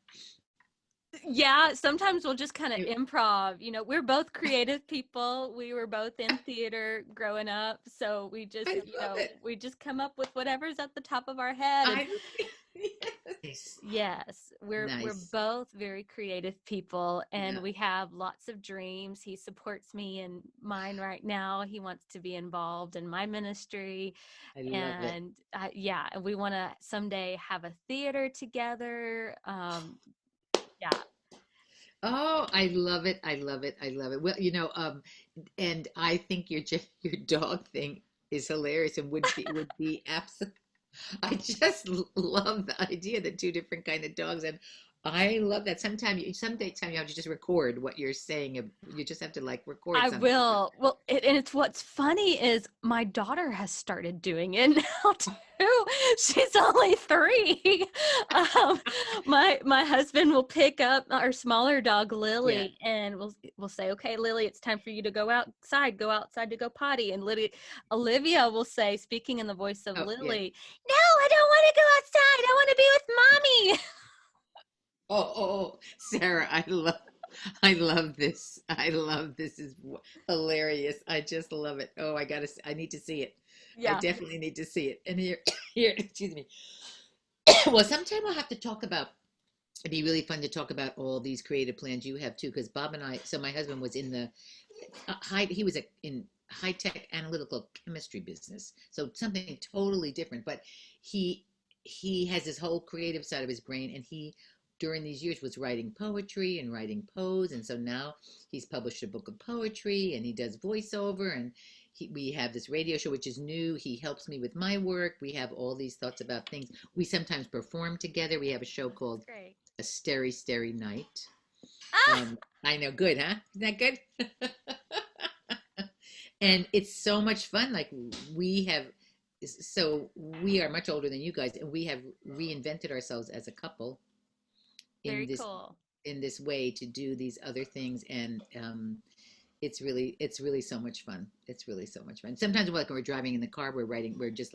Yeah, sometimes we'll just kind of improv. You know, we're both creative people. We were both in theater growing up, so we just, we just come up with whatever's at the top of our head. Yes, we're both very creative people, and we have lots of dreams. He supports me in mine right now. He wants to be involved in my ministry, and we want to someday have a theater together. Yeah. Oh, I love it. I love it. I love it. Well, and I think your dog thing is hilarious and would be absolute. I just love the idea that two different kind of dogs, and I love that. Sometime you have to just record what you're saying. You just have to record. I will. Well, and it's what's funny is my daughter has started doing it now too. She's only 3. My husband will pick up our smaller dog Lily, and we'll say, "Okay, Lily, it's time for you to go outside. Go outside to go potty." And Olivia will say, speaking in the voice of Lily, "No, I don't want to go outside. I want to be with mommy." Oh, Sarah, I love this. I love this. Is hilarious. I just love it. Oh, I need to see it. Yeah. I definitely need to see it. And here, excuse me. Well, sometime I'll have to talk about, it'd be really fun to talk about all these creative plans you have too, because Bob and I, so my husband was in the he was in high-tech analytical chemistry business. So something totally different, but he has this whole creative side of his brain, and he during these years was writing poetry and writing prose, and so now he's published a book of poetry, and he does voiceover, and we have this radio show which is new. He helps me with my work. We have all these thoughts about things. We sometimes perform together. We have a show called A Sterry Night. I know, good, huh? Isn't that good? And it's so much fun. We are much older than you guys, and we have reinvented ourselves as a couple in this way to do these other things, and it's really so much fun. It's really so much fun. Sometimes when we're driving in the car, we're just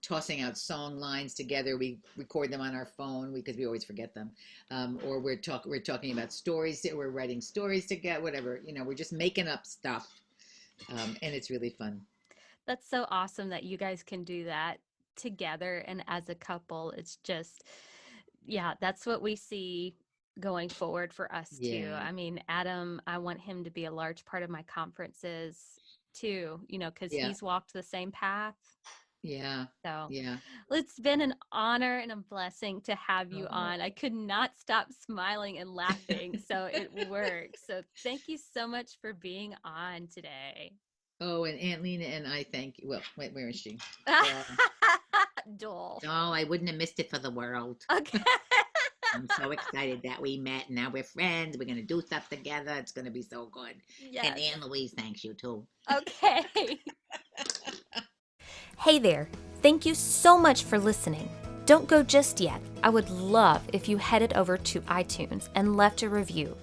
tossing out song lines together. We record them on our phone because we always forget them, or we're talking about stories. We're writing stories together. Whatever, we're just making up stuff, and it's really fun. That's so awesome that you guys can do that together and as a couple. It's just, that's what we see going forward for us too. I mean, Adam, I want him to be a large part of my conferences too, because he's walked the same path. Yeah. So it's been an honor and a blessing to have you on. I could not stop smiling and laughing, so it works. So thank you so much for being on today. Oh, and Aunt Lena and I thank you. Well, wait, where is she? Dole. No, I wouldn't have missed it for the world. Okay. I'm so excited that we met, and now we're friends. We're going to do stuff together. It's going to be so good. Yes. And Anne-Louise thanks you too. Okay. Hey there. Thank you so much for listening. Don't go just yet. I would love if you headed over to iTunes and left a review.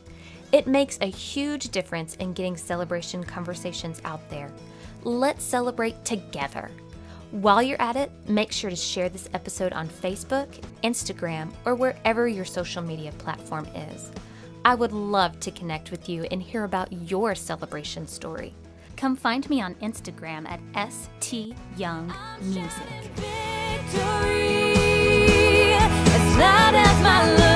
It makes a huge difference in getting celebration conversations out there. Let's celebrate together. While you're at it, make sure to share this episode on Facebook, Instagram, or wherever your social media platform is. I would love to connect with you and hear about your celebration story. Come find me on Instagram at styoungmusic. As loud as my love.